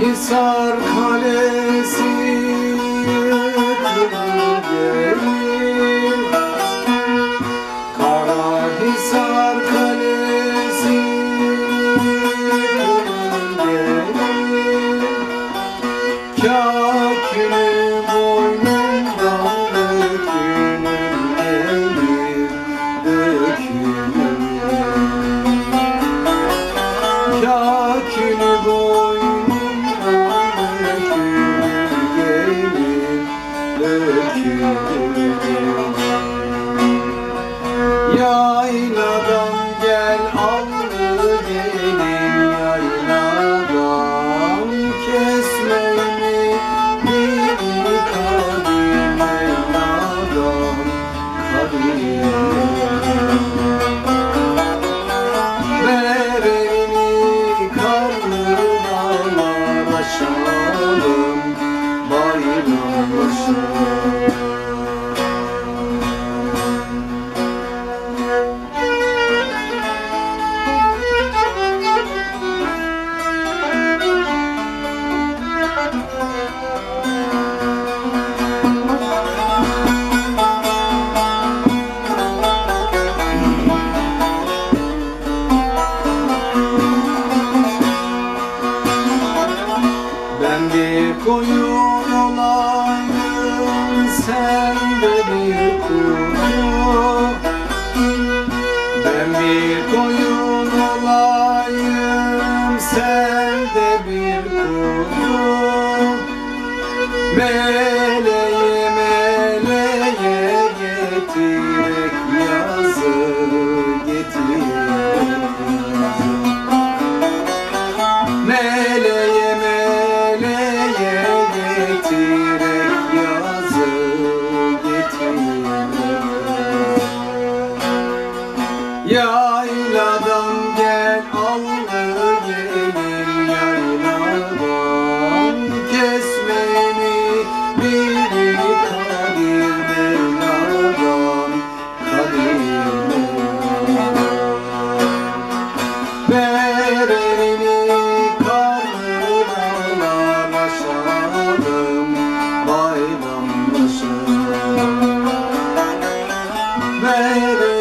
Hisar Kalesi yıkılır gelir, Karahisar Kalesi yıkılır gelir, Kâkülü boynundan dökülür gelir, dökülür Kâkülü boynundan dökülür Yayladan gel allı gelin yayladan, kesmeyini bir kadir mevladan kadir. Ver elini karlı dağlar aşalım, bayramlaşalım. Ben bir koyun olayım, sen de bir kuzu. Ben bir koyun olayım, sen de bir kuzu. Meleğe meleğe getirek yazı, getirek yazı. Meleğe meleğe getirek yazı, getirek Yayladan gel allı gelin yayladan, kesmeyeni bir kadir mevladan, kadir mevladan. Ver elini karlı dağlar aşalım, bayramlaşalım. Ver